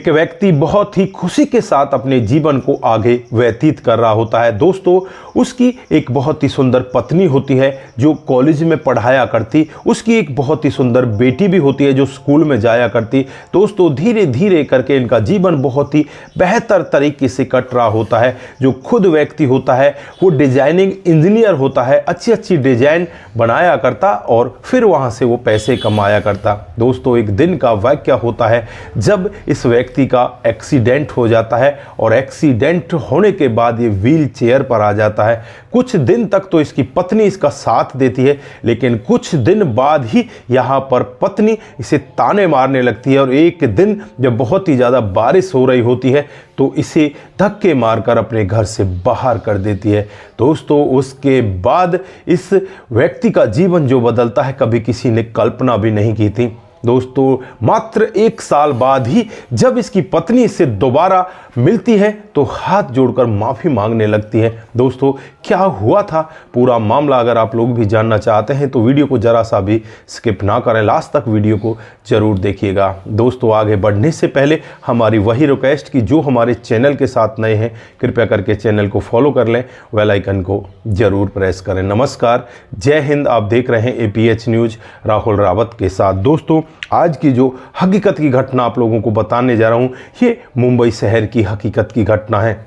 एक व्यक्ति बहुत ही खुशी के साथ अपने जीवन को आगे व्यतीत कर रहा होता है। दोस्तों, उसकी एक बहुत ही सुंदर पत्नी होती है जो कॉलेज में पढ़ाया करती, उसकी एक बहुत ही सुंदर बेटी भी होती है जो स्कूल में जाया करती। दोस्तों, धीरे धीरे करके इनका जीवन बहुत ही बेहतर तरीके से कट रहा होता है। जो खुद व्यक्ति होता है वो डिजाइनिंग इंजीनियर होता है, अच्छी अच्छी डिजाइन बनाया करता और फिर वहां से वो पैसे कमाया करता। दोस्तों, एक दिन का वाकया होता है जब इस व्यक्ति का एक्सीडेंट हो जाता है और एक्सीडेंट होने के बाद ये व्हील चेयर पर आ जाता है। कुछ दिन तक तो इसकी पत्नी इसका साथ देती है, लेकिन कुछ दिन बाद ही यहाँ पर पत्नी इसे ताने मारने लगती है और एक दिन जब बहुत ही ज़्यादा बारिश हो रही होती है तो इसे धक्के मारकर अपने घर से बाहर कर देती है। दोस्तों, उसके बाद इस व्यक्ति का जीवन जो बदलता है कभी किसी ने कल्पना भी नहीं की थी। दोस्तों, मात्र 1 साल बाद ही जब इसकी पत्नी इससे दोबारा मिलती है तो हाथ जोड़कर माफ़ी मांगने लगती है। दोस्तों, क्या हुआ था पूरा मामला अगर आप लोग भी जानना चाहते हैं तो वीडियो को ज़रा सा भी स्किप ना करें, लास्ट तक वीडियो को ज़रूर देखिएगा। दोस्तों, आगे बढ़ने से पहले हमारी वही रिक्वेस्ट कि जो हमारे चैनल के साथ नए हैं कृपया करके चैनल को फॉलो कर लें, बेल आइकन को ज़रूर प्रेस करें। नमस्कार, जय हिंद। आप देख रहे हैं APH न्यूज़ राहुल रावत के साथ। दोस्तों, आज की जो हकीकत की घटना आप लोगों को बताने जा रहा हूं ये मुंबई शहर की हकीकत की घटना है।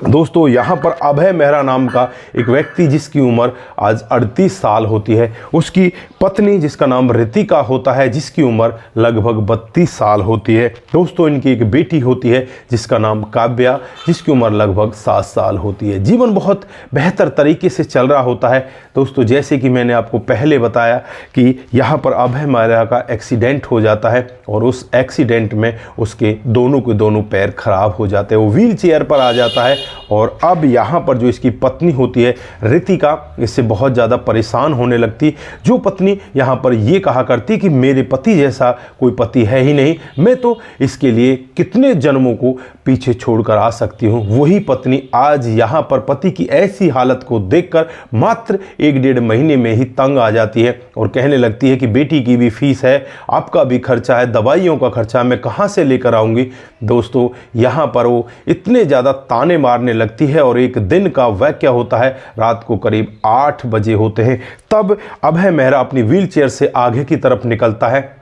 दोस्तों, यहाँ पर अभय मेहरा नाम का एक व्यक्ति जिसकी उम्र आज 38 साल होती है, उसकी पत्नी जिसका नाम रितिका होता है जिसकी उम्र लगभग 32 साल होती है। दोस्तों, इनकी एक बेटी होती है जिसका नाम काव्या, जिसकी उम्र लगभग 7 साल होती है। जीवन बहुत बेहतर तरीके से चल रहा होता है। दोस्तों, जैसे कि मैंने आपको पहले बताया कि यहाँ पर अभय मेहरा का एक्सीडेंट हो जाता है और उस एक्सीडेंट में उसके दोनों के दोनों पैर खराब हो जाते हैं, वो व्हील चेयर पर आ जाता है और अब यहाँ पर जो इसकी पत्नी होती है रितिका इससे बहुत ज़्यादा परेशान होने लगती। जो पत्नी यहाँ पर ये कहा करती कि मेरे पति जैसा कोई पति है ही नहीं, मैं तो इसके लिए कितने जन्मों को पीछे छोड़कर आ सकती हूँ, वही पत्नी आज यहाँ पर पति की ऐसी हालत को देखकर मात्र 1-1.5 महीने में ही तंग आ जाती है और कहने लगती है कि बेटी की भी फीस है, आपका भी खर्चा है, दवाइयों का खर्चा मैं कहाँ से लेकर आऊँगी। दोस्तों, यहाँ पर वो इतने ज़्यादा ताने मारने लगती है और एक दिन का वाकया होता है, रात को करीब 8 बजे होते हैं, तब अभय मेहरा अपनी व्हील चेयर से आगे की तरफ निकलता है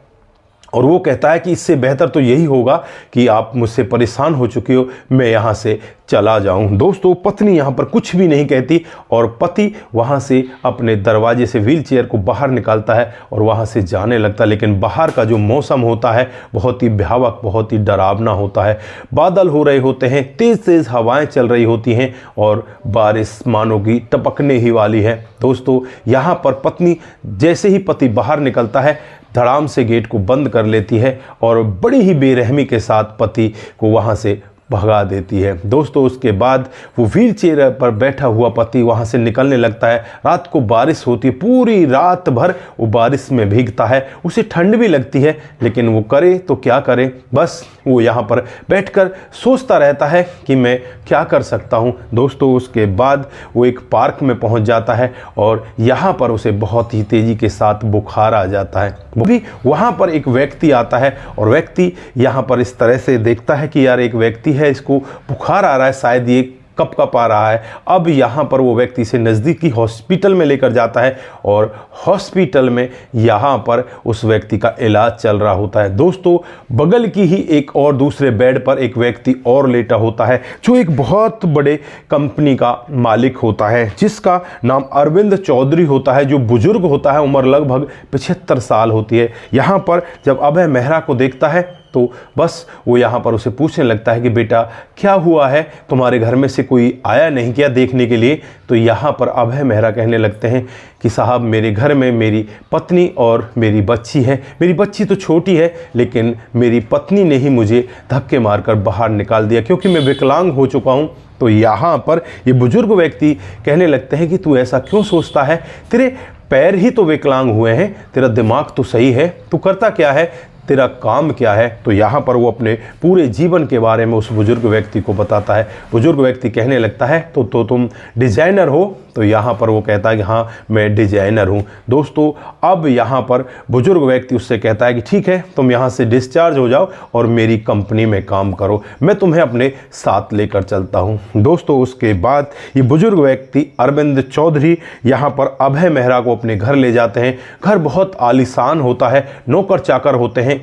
और वो कहता है कि इससे बेहतर तो यही होगा कि आप मुझसे परेशान हो चुके हो, मैं यहाँ से चला जाऊं। दोस्तों, पत्नी यहाँ पर कुछ भी नहीं कहती और पति वहाँ से अपने दरवाजे से व्हील चेयर को बाहर निकालता है और वहाँ से जाने लगता है। लेकिन बाहर का जो मौसम होता है बहुत ही भयावह, बहुत ही डरावना होता है। बादल हो रहे होते हैं, तेज़ तेज़ हवाएं चल रही होती हैं और बारिश मानो की टपकने ही वाली है। दोस्तों, यहाँ पर पत्नी जैसे ही पति बाहर निकलता है धड़ाम से गेट को बंद कर लेती है और बड़ी ही बेरहमी के साथ पति को वहाँ से भगा देती है। दोस्तों, उसके बाद वो व्हील चेयर पर बैठा हुआ पति वहाँ से निकलने लगता है। रात को बारिश होती है, पूरी रात भर वो बारिश में भीगता है, उसे ठंड भी लगती है, लेकिन वो करे तो क्या करे, बस वो यहाँ पर बैठकर सोचता रहता है कि मैं क्या कर सकता हूँ। दोस्तों, उसके बाद वो एक पार्क में पहुँच जाता है और यहाँ पर उसे बहुत ही तेज़ी के साथ बुखार आ जाता है। वो भी वहाँ पर एक व्यक्ति आता है और व्यक्ति यहाँ पर इस तरह से देखता है कि यार एक व्यक्ति है, इसको बुखार आ रहा है, शायद ये कप आ रहा है। अब यहाँ पर वो व्यक्ति से नज़दीकी हॉस्पिटल में लेकर जाता है और हॉस्पिटल में यहाँ पर उस व्यक्ति का इलाज चल रहा होता है। दोस्तों, बगल की ही एक और दूसरे बेड पर एक व्यक्ति और लेटा होता है जो एक बहुत बड़े कंपनी का मालिक होता है जिसका नाम अरविंद चौधरी होता है, जो बुजुर्ग होता है, उम्र लगभग 75 साल होती है। यहाँ पर जब अभय मेहरा को देखता है तो बस वो यहाँ पर उसे पूछने लगता है कि बेटा क्या हुआ है, तुम्हारे घर में से कोई आया नहीं क्या देखने के लिए। तो यहाँ पर अभय मेहरा कहने लगते हैं कि साहब, मेरे घर में मेरी पत्नी और मेरी बच्ची है। मेरी बच्ची तो छोटी है लेकिन मेरी पत्नी ने ही मुझे धक्के मारकर बाहर निकाल दिया क्योंकि मैं विकलांग हो चुका हूँ। तो यहाँ पर ये बुजुर्ग व्यक्ति कहने लगते हैं कि तू ऐसा क्यों सोचता है, तेरे पैर ही तो विकलांग हुए हैं, तेरा दिमाग तो सही है, तू करता क्या है, तेरा काम क्या है। तो यहाँ पर वो अपने पूरे जीवन के बारे में उस बुजुर्ग व्यक्ति को बताता है। बुजुर्ग व्यक्ति कहने लगता है तो तुम डिज़ाइनर हो, तो यहाँ पर वो कहता है कि हाँ मैं डिजाइनर हूँ। दोस्तों अब यहाँ पर बुजुर्ग व्यक्ति उससे कहता है कि ठीक है, तुम यहाँ से डिस्चार्ज हो जाओ और मेरी कंपनी में काम करो, मैं तुम्हें अपने साथ लेकर चलता हूँ। दोस्तों उसके बाद ये बुजुर्ग व्यक्ति अरविंद चौधरी यहाँ पर अभय मेहरा को अपने घर ले जाते हैं। घर बहुत आलीशान होता है, नौकर चाकर होते हैं।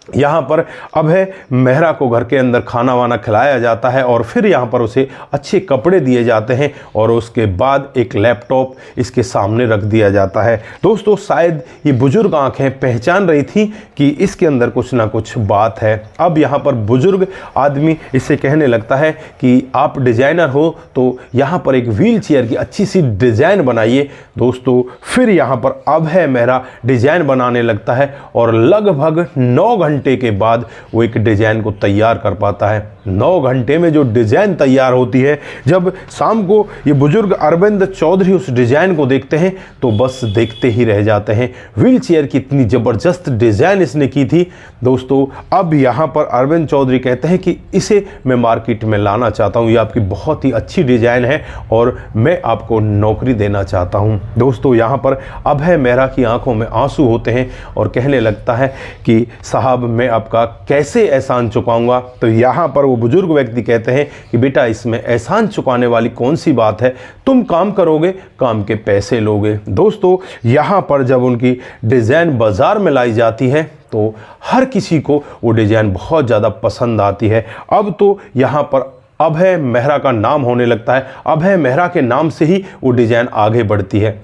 यहाँ पर अभय मेहरा को घर के अंदर खाना वाना खिलाया जाता है और फिर यहाँ पर उसे अच्छे कपड़े दिए जाते हैं और उसके बाद एक लैपटॉप इसके सामने रख दिया जाता है। दोस्तों शायद ये बुजुर्ग आंखें पहचान रही थी कि इसके अंदर कुछ ना कुछ बात है। अब यहाँ पर बुजुर्ग आदमी इससे कहने लगता है कि आप डिजाइनर हो तो यहाँ पर एक व्हील चेयर की अच्छी सी डिजाइन बनाइए। दोस्तों फिर यहाँ पर अभय मेहरा डिजाइन बनाने लगता है और लगभग 9 घंटे के बाद वो एक डिजाइन को तैयार कर पाता है। 9 घंटे में जो डिजाइन तैयार होती है, जब शाम को ये बुजुर्ग अरविंद चौधरी उस डिजाइन को देखते हैं तो बस देखते ही रह जाते हैं। व्हील चेयर की इतनी जबरदस्त डिजाइन इसने की थी। दोस्तों अब यहाँ पर अरविंद चौधरी कहते हैं कि इसे मैं मार्केट में लाना चाहता हूँ, ये आपकी बहुत ही अच्छी डिजाइन है और मैं आपको नौकरी देना चाहता हूँ। दोस्तों यहाँ पर अभय मेहरा की आंखों में आंसू होते हैं और कहने लगता है कि साहब मैं आपका कैसे एहसान चुकाऊंगा। तो यहाँ पर वो बुजुर्ग व्यक्ति कहते हैं कि बेटा इसमें एहसान चुकाने वाली कौन सी बात है, तुम काम करोगे, काम के पैसे लोगे। दोस्तों यहाँ पर जब उनकी डिजाइन बाजार में लाई जाती है तो हर किसी को वो डिजाइन बहुत ज़्यादा पसंद आती है। अब तो यहाँ पर अभय मेहरा का नाम होने लगता है, अभय मेहरा के नाम से ही वो डिजाइन आगे बढ़ती है।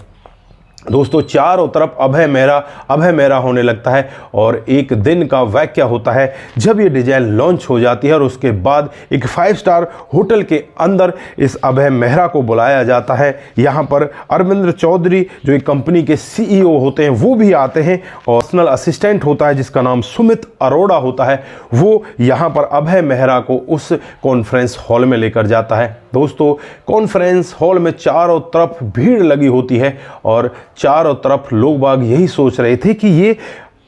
दोस्तों चारों तरफ अभय मेहरा होने लगता है और एक दिन का वाकया होता है जब ये डिजाइन लॉन्च हो जाती है और उसके बाद एक 5 स्टार होटल के अंदर इस अभय मेहरा को बुलाया जाता है। यहाँ पर अरविंद चौधरी जो एक कंपनी के CEO होते हैं वो भी आते हैं और पर्सनल असिस्टेंट होता है जिसका नाम सुमित अरोड़ा होता है, वो यहाँ पर अभय मेहरा को उस कॉन्फ्रेंस हॉल में लेकर जाता है। दोस्तों कॉन्फ्रेंस हॉल में चारों तरफ भीड़ लगी होती है और चारों तरफ लोग बाग यही सोच रहे थे कि ये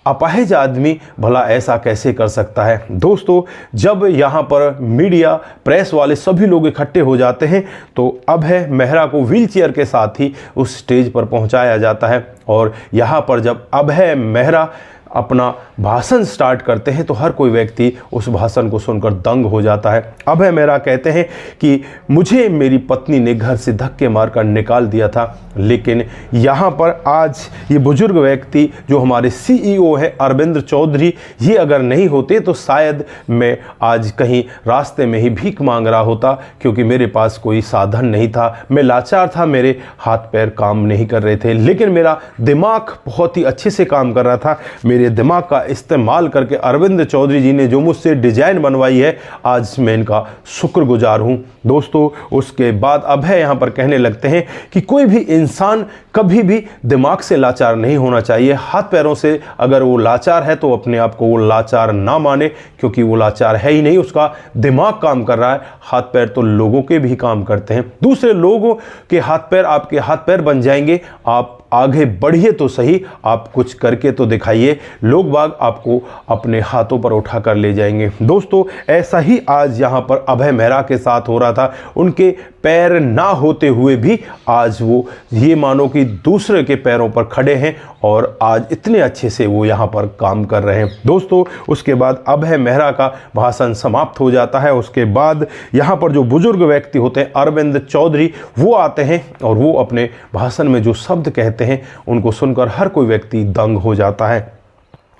अपाहिज आदमी भला ऐसा कैसे कर सकता है। दोस्तों जब यहाँ पर मीडिया प्रेस वाले सभी लोग इकट्ठे हो जाते हैं तो अभय मेहरा को व्हील चेयर के साथ ही उस स्टेज पर पहुँचाया जाता है और यहाँ पर जब अभय मेहरा अपना भाषण स्टार्ट करते हैं तो हर कोई व्यक्ति उस भाषण को सुनकर दंग हो जाता है। अभय मेहरा कहते हैं कि मुझे मेरी पत्नी ने घर से धक्के मारकर निकाल दिया था, लेकिन यहाँ पर आज ये बुजुर्ग व्यक्ति जो हमारे CEO है अरविंद चौधरी, ये अगर नहीं होते तो शायद मैं आज कहीं रास्ते में ही भीख मांग रहा होता, क्योंकि मेरे पास कोई साधन नहीं था, मैं लाचार था, मेरे हाथ पैर काम नहीं कर रहे थे, लेकिन मेरा दिमाग बहुत ही अच्छे से काम कर रहा था। मेरे दिमाग का इस्तेमाल करके अरविंद चौधरी जी ने जो मुझसे डिजाइन बनवाई है, आज मैं इनका शुक्रगुजार हूं। दोस्तों उसके बाद अभय यहाँ पर कहने लगते हैं कि कोई भी इंसान कभी भी दिमाग से लाचार नहीं होना चाहिए। हाथ पैरों से अगर वो लाचार है तो अपने आप को वो लाचार ना माने, क्योंकि वो लाचार है ही नहीं, उसका दिमाग काम कर रहा है। हाथ पैर तो लोगों के भी काम करते हैं, दूसरे लोगों के हाथ पैर आपके हाथ पैर बन जाएंगे। आप आगे बढ़िए तो सही, आप कुछ करके तो दिखाइए, लोग बाग आपको अपने हाथों पर उठा कर ले जाएंगे। दोस्तों ऐसा ही आज यहाँ पर अभय मेहरा के साथ हो रहा था। उनके पैर ना होते हुए भी आज वो ये मानो कि दूसरे के पैरों पर खड़े हैं और आज इतने अच्छे से वो यहाँ पर काम कर रहे हैं। दोस्तों उसके बाद अभय मेहरा का भाषण समाप्त हो जाता है। उसके बाद यहाँ पर जो बुजुर्ग व्यक्ति होते हैं अरविंद चौधरी, वो आते हैं और वो अपने भाषण में जो शब्द कहते हैं उनको सुनकर हर कोई व्यक्ति दंग हो जाता है।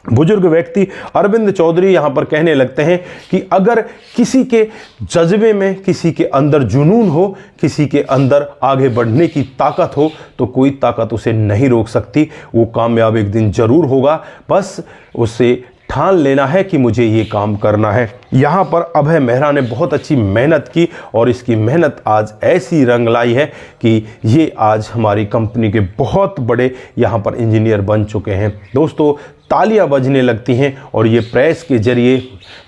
बुजुर्ग व्यक्ति अरविंद चौधरी यहाँ पर कहने लगते हैं कि अगर किसी के जज्बे में, किसी के अंदर जुनून हो, किसी के अंदर आगे बढ़ने की ताकत हो तो कोई ताकत उसे नहीं रोक सकती। वो कामयाब एक दिन जरूर होगा, बस उसे ठान लेना है कि मुझे ये काम करना है। यहाँ पर अभय मेहरा ने बहुत अच्छी मेहनत की और इसकी मेहनत आज ऐसी रंग लाई है कि ये आज हमारी कंपनी के बहुत बड़े यहाँ पर इंजीनियर बन चुके हैं। दोस्तों तालियां बजने लगती हैं और ये प्रेस के जरिए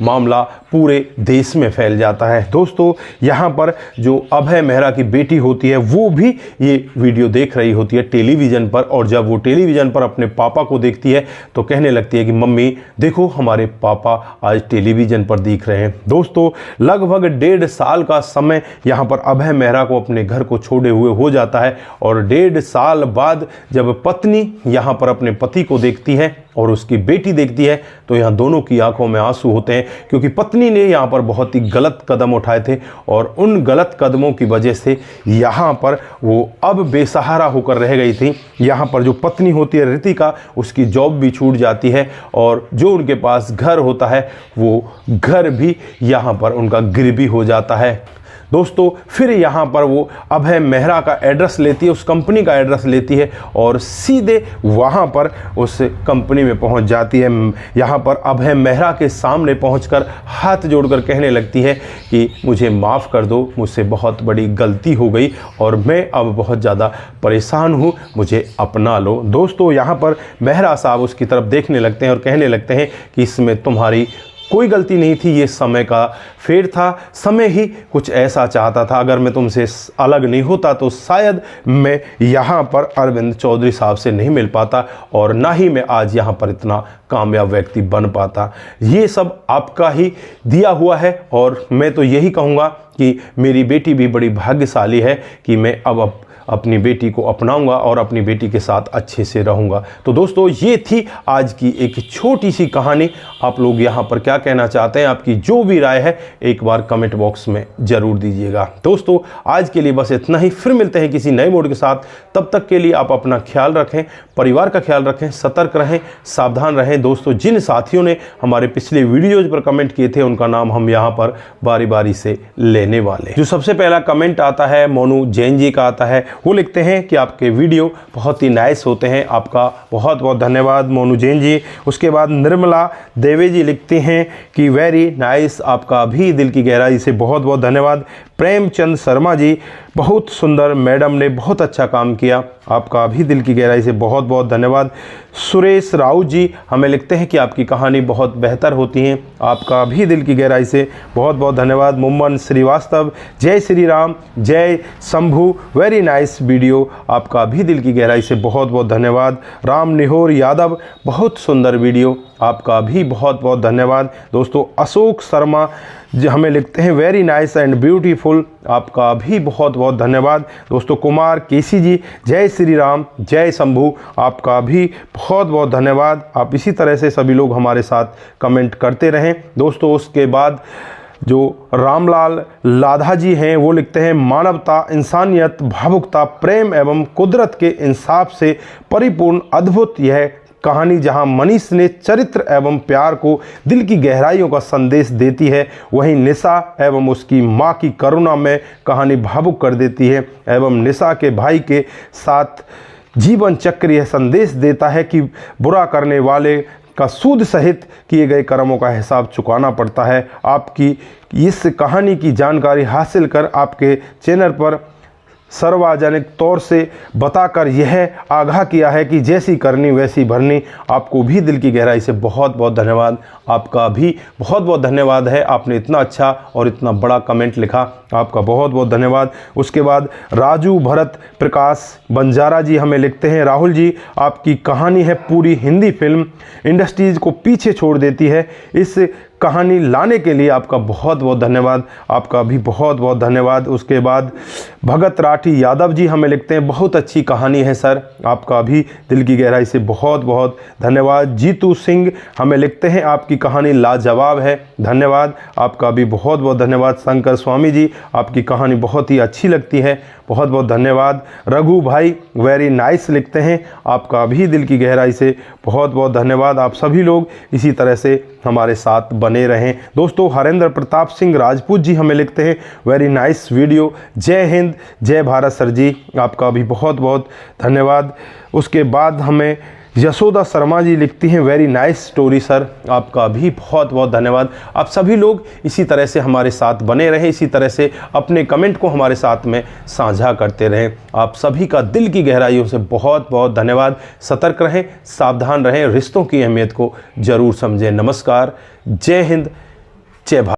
मामला पूरे देश में फैल जाता है। दोस्तों यहाँ पर जो अभय मेहरा की बेटी होती है वो भी ये वीडियो देख रही होती है टेलीविज़न पर, और जब वो टेलीविज़न पर अपने पापा को देखती है तो कहने लगती है कि मम्मी देखो हमारे पापा आज टेलीविज़न पर दिख रहे हैं। दोस्तों लगभग 1.5 साल का समय यहाँ पर अभय मेहरा को अपने घर को छोड़े हुए हो जाता है, और 1.5 साल बाद जब पत्नी यहाँ पर अपने पति को देखती है और उसकी बेटी देखती है तो यहाँ दोनों की आंखों में आंसू होते हैं, क्योंकि पत्नी ने यहाँ पर बहुत ही गलत कदम उठाए थे और उन गलत कदमों की वजह से यहाँ पर वो अब बेसहारा होकर रह गई थी। यहाँ पर जो पत्नी होती है रितिका, उसकी जॉब भी छूट जाती है और जो उनके पास घर होता है वो घर भी यहाँ पर उनका गिरवी हो जाता है। दोस्तों फिर यहाँ पर वो अभय मेहरा का एड्रेस लेती है, उस कंपनी का एड्रेस लेती है और सीधे वहाँ पर उस कंपनी में पहुँच जाती है। यहाँ पर अभय मेहरा के सामने पहुँचकर हाथ जोड़कर कहने लगती है कि मुझे माफ़ कर दो, मुझसे बहुत बड़ी गलती हो गई और मैं अब बहुत ज़्यादा परेशान हूँ, मुझे अपना लो। दोस्तों यहाँ पर मेहरा साहब उसकी तरफ देखने लगते हैं और कहने लगते हैं कि इसमें तुम्हारी कोई गलती नहीं थी, ये समय का फेर था, समय ही कुछ ऐसा चाहता था। अगर मैं तुमसे अलग नहीं होता तो शायद मैं यहाँ पर अरविंद चौधरी साहब से नहीं मिल पाता और ना ही मैं आज यहाँ पर इतना कामयाब व्यक्ति बन पाता। ये सब आपका ही दिया हुआ है और मैं तो यही कहूँगा कि मेरी बेटी भी बड़ी भाग्यशाली है कि मैं अब अपनी बेटी को अपनाऊंगा और अपनी बेटी के साथ अच्छे से रहूंगा। तो दोस्तों ये थी आज की एक छोटी सी कहानी। आप लोग यहाँ पर क्या कहना चाहते हैं, आपकी जो भी राय है एक बार कमेंट बॉक्स में ज़रूर दीजिएगा। दोस्तों आज के लिए बस इतना ही, फिर मिलते हैं किसी नए मोड के साथ। तब तक के लिए आप अपना ख्याल रखें, परिवार का ख्याल रखें, सतर्क रहें, सावधान रहें। दोस्तों जिन साथियों ने हमारे पिछले वीडियोज़ पर कमेंट किए थे उनका नाम हम यहाँ पर बारी बारी से लेने वाले। जो सबसे पहला कमेंट आता है मोनू जैन जी का आता है, वो लिखते हैं कि आपके वीडियो बहुत ही नाइस होते हैं। आपका बहुत बहुत धन्यवाद मोनू जैन जी। उसके बाद निर्मला देवे जी लिखते हैं कि वेरी नाइस, आपका भी दिल की गहराई से बहुत बहुत धन्यवाद। प्रेमचंद शर्मा जी, बहुत सुंदर, मैडम ने बहुत अच्छा काम किया, आपका भी दिल की गहराई से बहुत बहुत धन्यवाद। सुरेश राउत जी हमें लिखते हैं कि आपकी कहानी बहुत बेहतर होती है, आपका भी दिल की गहराई से बहुत बहुत धन्यवाद। मुम्मन श्रीवास्तव, जय श्री राम, जय शंभू, वेरी नाइस वीडियो, आपका भी दिल की गहराई से बहुत बहुत धन्यवाद। राम निहोर यादव, बहुत सुंदर वीडियो, आपका भी बहुत बहुत धन्यवाद। दोस्तों अशोक शर्मा जो हमें लिखते हैं वेरी नाइस एंड ब्यूटीफुल, आपका भी बहुत बहुत धन्यवाद। दोस्तों कुमार केसी जी, जय श्री राम, जय शंभू, आपका भी बहुत बहुत धन्यवाद। आप इसी तरह से सभी लोग हमारे साथ कमेंट करते रहें। दोस्तों उसके बाद जो रामलाल लाधा जी हैं वो लिखते हैं मानवता, इंसानियत, भावुकता, प्रेम एवं कुदरत के इंसाफ से परिपूर्ण अद्भुत यह कहानी, जहां मनीष ने चरित्र एवं प्यार को दिल की गहराइयों का संदेश देती है, वहीं निशा एवं उसकी मां की करुणा में कहानी भावुक कर देती है एवं निशा के भाई के साथ जीवन चक्र यह संदेश देता है कि बुरा करने वाले का सूद सहित किए गए कर्मों का हिसाब चुकाना पड़ता है। आपकी इस कहानी की जानकारी हासिल कर आपके चैनल पर सार्वजनिक तौर से बताकर यह आगाह किया है कि जैसी करनी वैसी भरनी। आपको भी दिल की गहराई से बहुत बहुत धन्यवाद। आपका भी बहुत बहुत धन्यवाद है, आपने इतना अच्छा और इतना बड़ा कमेंट लिखा, आपका बहुत बहुत धन्यवाद। उसके बाद राजू भरत प्रकाश बंजारा जी हमें लिखते हैं, राहुल जी आपकी कहानी है पूरी हिंदी फिल्म इंडस्ट्रीज को पीछे छोड़ देती है, इस कहानी लाने के लिए आपका बहुत बहुत धन्यवाद, आपका भी बहुत बहुत धन्यवाद। उसके बाद भगत राठी यादव जी हमें लिखते हैं बहुत अच्छी कहानी है सर, आपका भी दिल की गहराई से बहुत बहुत धन्यवाद। जीतू सिंह हमें लिखते हैं आपकी कहानी लाजवाब है, धन्यवाद, आपका भी बहुत बहुत धन्यवाद। शंकर स्वामी जी आपकी कहानी बहुत ही अच्छी लगती है, बहुत बहुत धन्यवाद। रघु भाई वेरी नाइस लिखते हैं, आपका भी दिल की गहराई से बहुत बहुत धन्यवाद। आप सभी लोग इसी तरह से हमारे साथ बने रहें। दोस्तों हरेंद्र प्रताप सिंह राजपूत जी हमें लिखते हैं वेरी नाइस वीडियो, जय हिंद जय भारत सर जी, आपका भी बहुत बहुत धन्यवाद। उसके बाद हमें यशोदा शर्मा जी लिखती हैं वेरी नाइस स्टोरी सर, आपका भी बहुत बहुत धन्यवाद। आप सभी लोग इसी तरह से हमारे साथ बने रहें, इसी तरह से अपने कमेंट को हमारे साथ में साझा करते रहें। आप सभी का दिल की गहराइयों से बहुत बहुत धन्यवाद। सतर्क रहें, सावधान रहें, रिश्तों की अहमियत को ज़रूर समझें। नमस्कार, जय हिंद जय भारत।